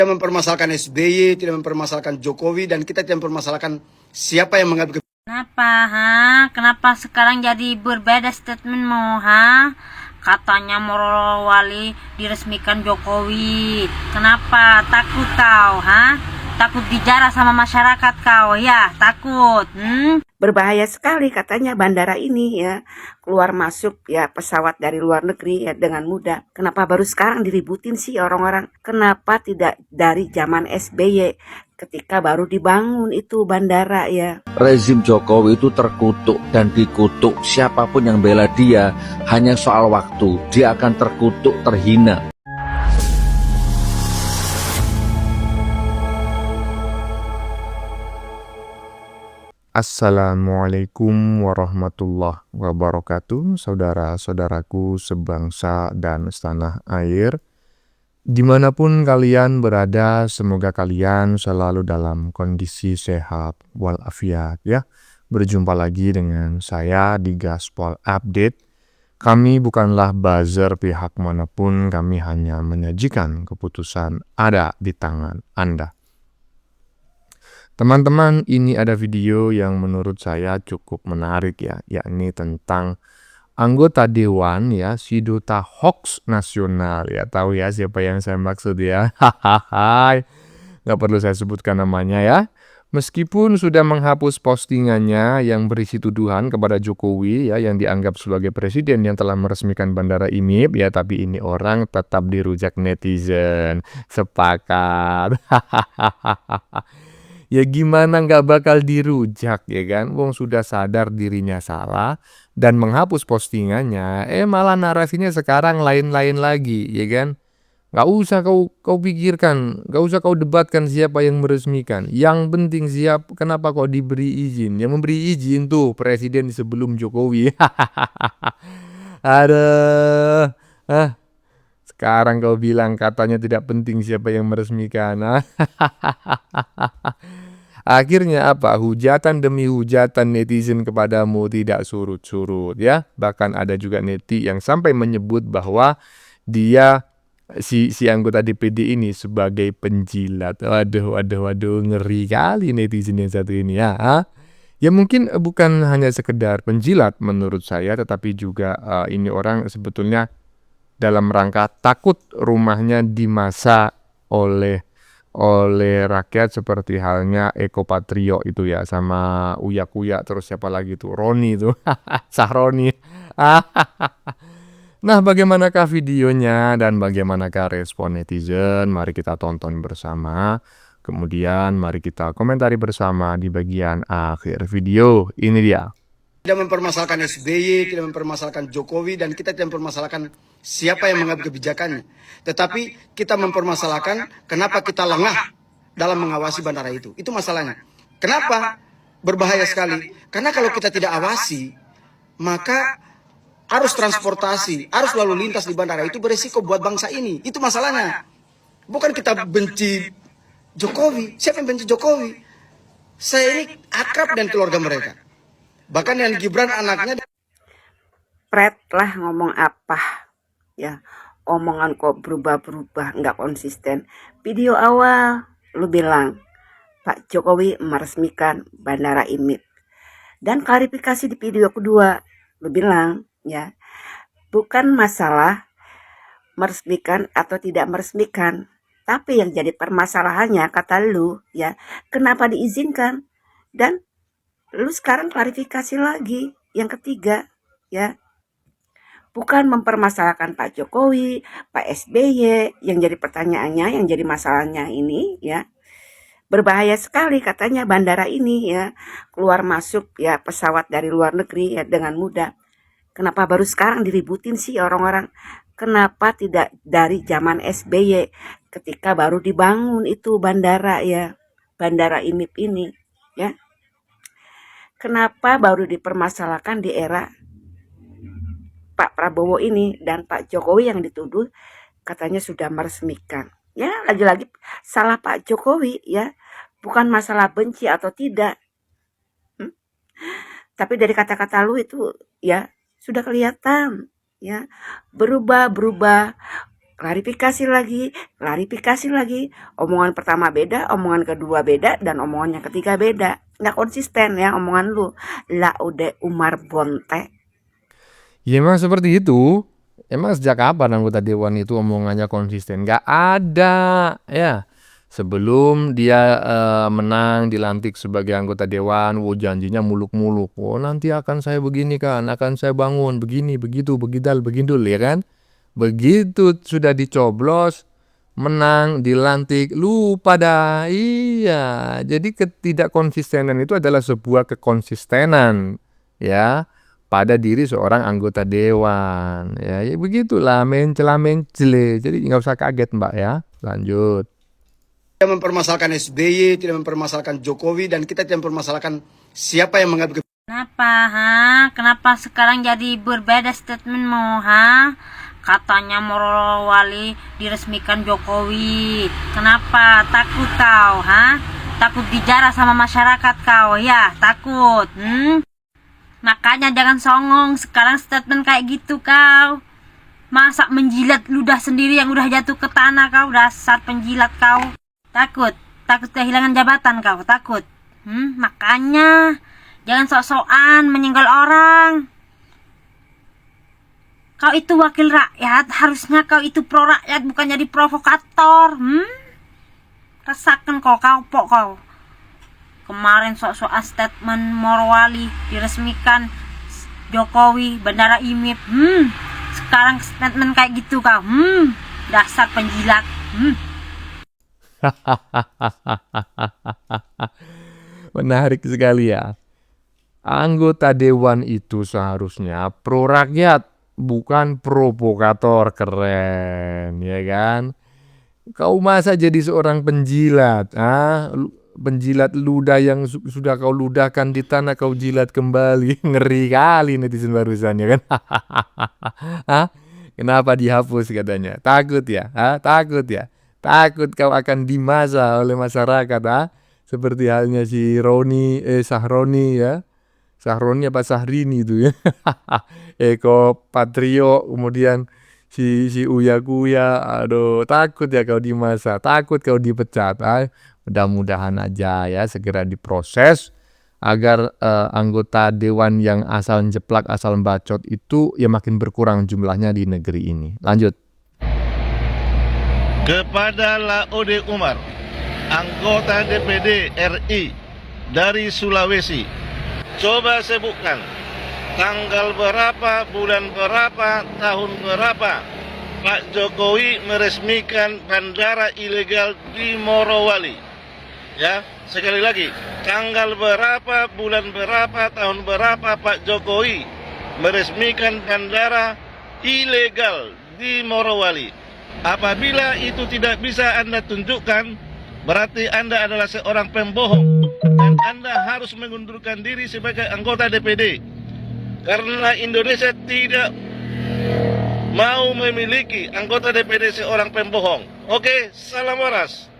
Tidak mempermasalahkan SBY, tidak mempermasalahkan Jokowi, dan kita tidak mempermasalahkan siapa yang mengambil kebijakan. Kenapa, Kenapa sekarang jadi berbeda statementmu, Katanya Morowali diresmikan Jokowi. Kenapa? Takut kau, Takut dijarah sama masyarakat kau, ya? Takut, Berbahaya sekali katanya bandara ini ya, keluar masuk ya pesawat dari luar negeri ya dengan mudah. Kenapa baru sekarang diributin sih orang-orang? Kenapa tidak dari zaman SBY ketika baru dibangun itu bandara ya? Rezim Jokowi itu terkutuk dan dikutuk. Siapapun yang bela dia hanya soal waktu. Dia akan terkutuk, terhina. Assalamualaikum warahmatullahi wabarakatuh, saudara-saudaraku sebangsa dan setanah air. Dimanapun kalian berada, semoga kalian selalu dalam kondisi sehat walafiat ya. Berjumpa lagi dengan saya di Gaspol Update. Kami bukanlah buzzer pihak manapun, kami hanya menyajikan keputusan ada di tangan Anda. Teman-teman, ini ada video yang menurut saya cukup menarik ya, yakni tentang anggota Dewan ya, Sidota Hoax Nasional ya. Tahu ya siapa yang saya maksud ya? Hahaha. Nggak perlu saya sebutkan namanya ya. Meskipun sudah menghapus postingannya yang berisi tuduhan kepada Jokowi ya, yang dianggap sebagai presiden yang telah meresmikan Bandara IMIP ya, tapi ini orang tetap dirujak netizen. Sepakat. Ya gimana nggak bakal dirujak ya kan? Wong sudah sadar dirinya salah dan menghapus postingannya. Malah narasinya sekarang lain-lain lagi ya kan? Nggak usah kau pikirkan, nggak usah kau debatkan siapa yang meresmikan. Yang penting kenapa kok diberi izin? Yang memberi izin tuh presiden sebelum Jokowi. Aduh. Sekarang kau bilang katanya tidak penting siapa yang meresmikan. Akhirnya apa? Hujatan demi hujatan netizen kepadamu tidak surut-surut ya. Bahkan ada juga neti yang sampai menyebut bahwa dia si anggota DPD ini sebagai penjilat. Waduh, ngeri kali netizen yang satu ini ya. Ya mungkin bukan hanya sekedar penjilat menurut saya, tetapi juga ini orang sebetulnya dalam rangka takut rumahnya dimasak oleh rakyat, seperti halnya Eko Patrio itu ya, sama Uya-Kuya, terus siapa lagi tuh, Roni tuh, Sahroni. Nah, bagaimanakah videonya dan bagaimanakah respon netizen? Mari kita tonton bersama. Kemudian mari kita komentari bersama di bagian akhir video. Ini dia. Tidak mempermasalahkan SBY, tidak mempermasalahkan Jokowi, dan kita tidak mempermasalahkan siapa yang mengambil kebijakannya. Tetapi kita mempermasalahkan kenapa kita lengah dalam mengawasi bandara itu. Itu masalahnya. Kenapa? Berbahaya sekali. Karena kalau kita tidak awasi, maka arus transportasi, arus lalu lintas di bandara itu beresiko buat bangsa ini. Itu masalahnya. Bukan kita benci Jokowi. Siapa yang benci Jokowi? Saya ini akrab dan keluarga mereka. Bahkan yang Gibran anaknya. Pret lah ngomong apa ya, omongan kok berubah-berubah, nggak konsisten. Video awal lu bilang Pak Jokowi meresmikan Bandara IMIP, dan klarifikasi di video kedua lu bilang ya, bukan masalah meresmikan atau tidak meresmikan, tapi yang jadi permasalahannya kata lu ya, kenapa diizinkan. Dan lu sekarang klarifikasi lagi yang ketiga ya, bukan mempermasalahkan Pak Jokowi, Pak SBY, yang jadi pertanyaannya, yang jadi masalahnya ini ya. Berbahaya sekali katanya bandara ini ya, keluar masuk ya pesawat dari luar negeri ya dengan mudah. Kenapa baru sekarang diributin sih orang-orang? Kenapa tidak dari zaman SBY ketika baru dibangun itu bandara ya, Bandara IMIP ini ya? Kenapa baru dipermasalahkan di era Pak Prabowo ini dan Pak Jokowi yang dituduh katanya sudah meresmikan? Ya, lagi-lagi salah Pak Jokowi ya, bukan masalah benci atau tidak. Tapi dari kata-kata lu itu ya sudah kelihatan ya, berubah klarifikasi lagi, omongan pertama beda, omongan kedua beda, dan omongan yang ketiga beda. Nggak konsisten ya omongan lu. Laude Umar Bonte. Ya emang seperti itu. Emang sejak kapan anggota dewan itu omongannya konsisten? Nggak ada ya. Sebelum dia menang dilantik sebagai anggota dewan, janjinya muluk-muluk. Nanti akan saya begini kan, akan saya bangun begini, begitu, begindul ya kan. Begitu sudah dicoblos, menang, dilantik, lupa dah. Iya, jadi ketidakkonsistenan itu adalah sebuah kekonsistenan ya pada diri seorang anggota dewan. Ya begitulah mencela-mencele. Jadi nggak usah kaget Mbak ya. Lanjut. Tidak mempermasalahkan SBY, tidak mempermasalahkan Jokowi, dan kita tidak mempermasalahkan siapa yang mengambil Kenapa, Kenapa sekarang jadi berbeda statementmu, Katanya Morowali diresmikan Jokowi. Kenapa? Takut kau, Takut dijarah sama masyarakat kau, ya? Takut, Makanya jangan songong sekarang statement kayak gitu kau. Masa menjilat ludah sendiri yang udah jatuh ke tanah kau, dasar penjilat kau. Takut kehilangan jabatan kau, takut. Makanya jangan sok-sokan menyenggol orang. Kau itu wakil rakyat, harusnya kau itu pro rakyat, bukan jadi provokator. Rasakan kau pok kau. Kemarin sok-sokan statement Morowali diresmikan Jokowi, Bandara IMIP. Sekarang statement kayak gitu kau. Dasar penjilat. Menarik sekali ya. Anggota dewan itu seharusnya pro rakyat, bukan provokator. Keren, ya kan? Kau masa jadi seorang penjilat, penjilat ludah yang sudah kau ludahkan di tanah kau jilat kembali. Ngeri kali netizen barusan ya kan? Kenapa dihapus katanya? Takut ya? Takut ya? Takut kau akan dimasa oleh masyarakat, seperti halnya si Sahroni ya. Sahroni apa Sahrini itu ya. Eko Patrio, kemudian si Uya Kuya. Aduh, takut ya kau dimasa, takut kau dipecat. Mudah-mudahan aja ya segera diproses agar anggota dewan yang asal jeplak, asal bacot itu ya makin berkurang jumlahnya di negeri ini. Lanjut. Kepada Laude Umar, anggota DPD RI dari Sulawesi, coba sebutkan tanggal berapa, bulan berapa, tahun berapa Pak Jokowi meresmikan bandara ilegal di Morowali. Ya, sekali lagi, tanggal berapa, bulan berapa, tahun berapa Pak Jokowi meresmikan bandara ilegal di Morowali. Apabila itu tidak bisa Anda tunjukkan, berarti Anda adalah seorang pembohong dan Anda harus mengundurkan diri sebagai anggota DPD. Karena Indonesia tidak mau memiliki anggota DPD seorang pembohong. Oke, salam waras.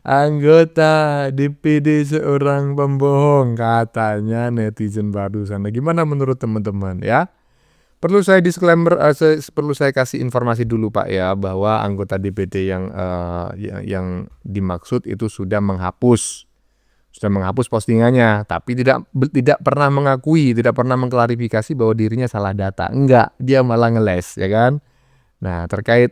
Anggota DPD seorang pembohong, katanya netizen barusan. Gimana menurut teman-teman ya? Perlu saya disclaimer, perlu saya kasih informasi dulu Pak ya, bahwa anggota DPD yang dimaksud itu sudah menghapus postingannya, tapi tidak pernah mengakui, tidak pernah mengklarifikasi bahwa dirinya salah data. Enggak, dia malah ngeles ya kan. Nah, terkait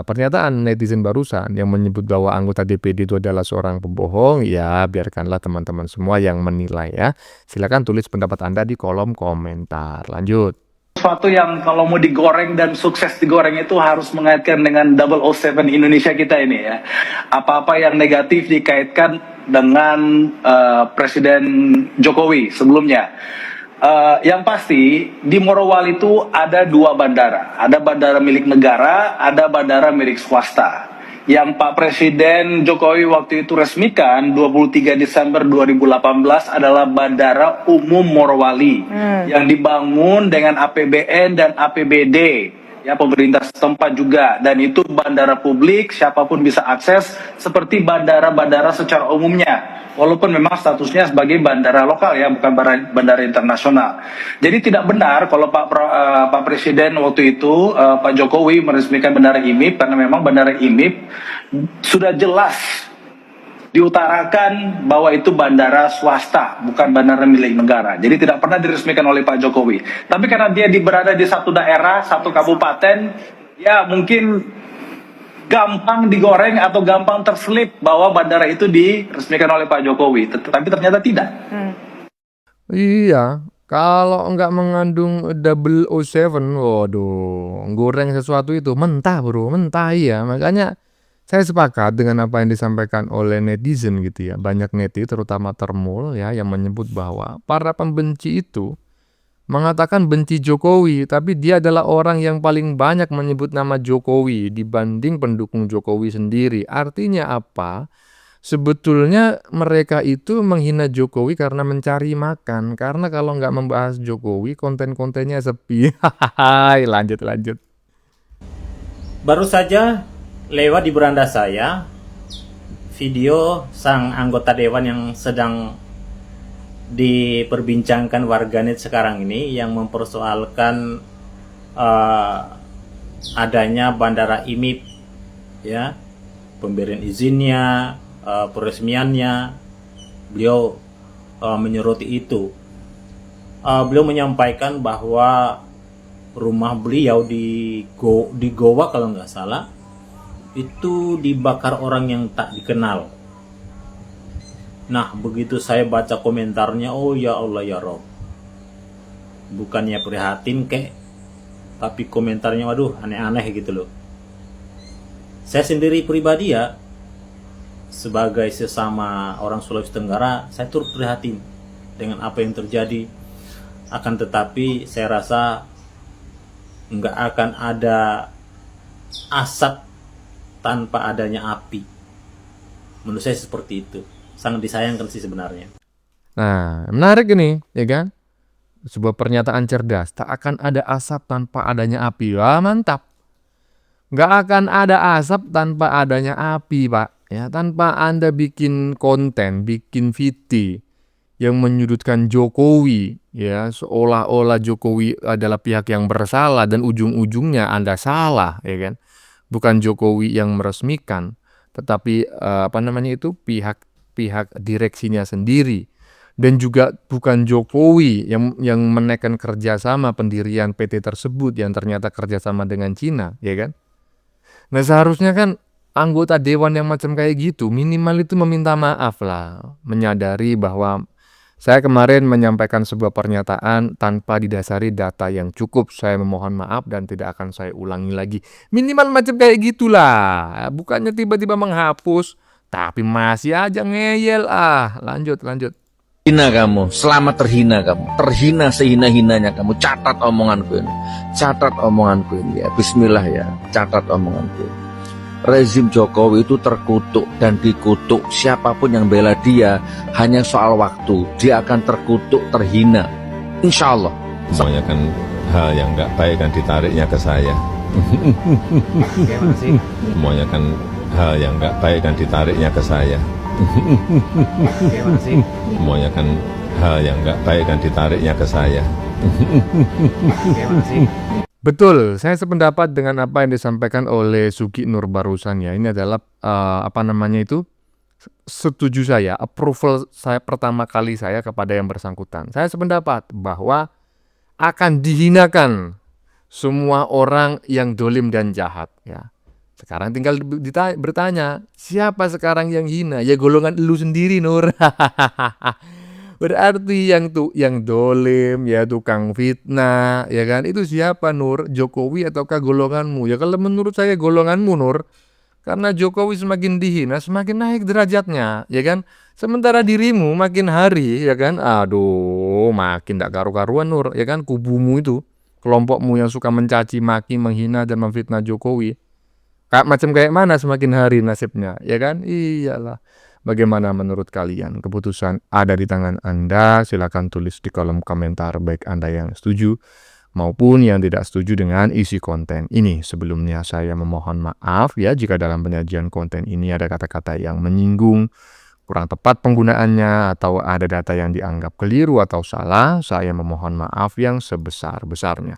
pernyataan netizen barusan yang menyebut bahwa anggota DPD itu adalah seorang pembohong, ya biarkanlah teman-teman semua yang menilai ya. Silakan tulis pendapat Anda di kolom komentar. Lanjut. Sesuatu yang kalau mau digoreng dan sukses digoreng itu harus mengaitkan dengan 007 Indonesia kita ini ya. Apa-apa yang negatif dikaitkan dengan Presiden Jokowi sebelumnya. Yang pasti di Morowali itu ada dua bandara. Ada bandara milik negara, ada bandara milik swasta. Yang Pak Presiden Jokowi waktu itu resmikan 23 Desember 2018 adalah Bandara Umum Morowali yang dibangun dengan APBN dan APBD ya pemerintah setempat juga, dan itu bandara publik, siapapun bisa akses seperti bandara-bandara secara umumnya, walaupun memang statusnya sebagai bandara lokal ya, bukan bandara internasional. Jadi tidak benar kalau Pak Presiden waktu itu Pak Jokowi meresmikan bandara IMIP, karena memang bandara IMIP sudah jelas diutarakan bahwa itu bandara swasta, bukan bandara milik negara. Jadi tidak pernah diresmikan oleh Pak Jokowi. Tapi karena dia berada di satu daerah, satu kabupaten, ya mungkin gampang digoreng atau gampang terselip bahwa bandara itu diresmikan oleh Pak Jokowi. Tetapi ternyata tidak. Iya, kalau nggak mengandung 007, waduh, goreng sesuatu itu mentah bro, mentah iya. Makanya saya sepakat dengan apa yang disampaikan oleh netizen gitu ya. Banyak terutama Termul ya, yang menyebut bahwa para pembenci itu mengatakan benci Jokowi, tapi dia adalah orang yang paling banyak menyebut nama Jokowi dibanding pendukung Jokowi sendiri. Artinya apa? Sebetulnya mereka itu menghina Jokowi karena mencari makan. Karena kalau nggak membahas Jokowi, konten-kontennya sepi. Lanjut. Baru saja lewat di beranda saya video sang anggota dewan yang sedang diperbincangkan warganet sekarang ini, yang mempersoalkan adanya bandara IMIP ya, pemberian izinnya, peresmiannya. Beliau menyoroti itu. Beliau menyampaikan bahwa rumah beliau di Goa kalau nggak salah itu dibakar orang yang tak dikenal. Nah, begitu saya baca komentarnya, oh ya Allah ya Rob, bukannya prihatin kek, tapi komentarnya waduh aneh-aneh gitu loh. Saya sendiri pribadi ya, sebagai sesama orang Sulawesi Tenggara, saya turut prihatin dengan apa yang terjadi. Akan tetapi saya rasa nggak akan ada asap tanpa adanya api. Menurut saya seperti itu. Sangat disayangkan sih sebenarnya. Nah, menarik ini, ya kan? Sebuah pernyataan cerdas. Tak akan ada asap tanpa adanya api. Wah, mantap. Nggak akan ada asap tanpa adanya api, Pak. Ya, tanpa Anda bikin konten, bikin VT yang menyudutkan Jokowi, ya, seolah-olah Jokowi adalah pihak yang bersalah dan ujung-ujungnya Anda salah, ya kan? Bukan Jokowi yang meresmikan, tetapi pihak direksinya sendiri, dan juga bukan Jokowi yang menekan kerjasama pendirian PT tersebut yang ternyata kerjasama dengan Cina, ya kan? Nah, seharusnya kan anggota dewan yang macam kayak gitu minimal itu meminta maaf lah, menyadari bahwa saya kemarin menyampaikan sebuah pernyataan tanpa didasari data yang cukup. Saya memohon maaf dan tidak akan saya ulangi lagi. Minimal macam kayak gitulah. Bukannya tiba-tiba menghapus, tapi masih aja ngeyel. Lanjut. Hina kamu, selamat terhina kamu. Terhina sehina-hinanya kamu. Catat omonganku ini ya. Bismillah ya, catat omonganku. Rezim Jokowi itu terkutuk dan dikutuk. Siapapun yang bela dia hanya soal waktu. Dia akan terkutuk, terhina. Insya Allah. Semuanya kan hal yang nggak baik kan ditariknya ke saya. Semuanya kan hal yang nggak baik kan ditariknya ke saya. Semuanya kan hal yang nggak baik kan ditariknya ke saya. Betul, saya sependapat dengan apa yang disampaikan oleh Suki Nur barusan ya. Ini adalah setuju saya, approval saya pertama kali saya kepada yang bersangkutan. Saya sependapat bahwa akan dihinakan semua orang yang dolim dan jahat ya. Sekarang tinggal bertanya, siapa sekarang yang hina? Ya golongan lu sendiri, Nur. Berarti yang dolim, ya tukang fitnah, ya kan? Itu siapa, Nur? Jokowi ataukah golonganmu? Ya kalau menurut saya golonganmu, Nur. Karena Jokowi semakin dihina, semakin naik derajatnya, ya kan? Sementara dirimu makin hari, ya kan? Aduh, makin tak karu-karuan, Nur, ya kan? Kubumu itu, kelompokmu yang suka mencaci maki, menghina dan memfitnah Jokowi. Macam kayak mana semakin hari nasibnya, ya kan? Iyalah. Bagaimana menurut kalian? Keputusan ada di tangan Anda. Silakan tulis di kolom komentar baik Anda yang setuju maupun yang tidak setuju dengan isi konten ini. Sebelumnya saya memohon maaf ya jika dalam penyajian konten ini ada kata-kata yang menyinggung, kurang tepat penggunaannya, atau ada data yang dianggap keliru atau salah. Saya memohon maaf yang sebesar-besarnya.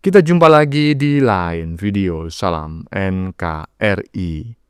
Kita jumpa lagi di lain video. Salam NKRI.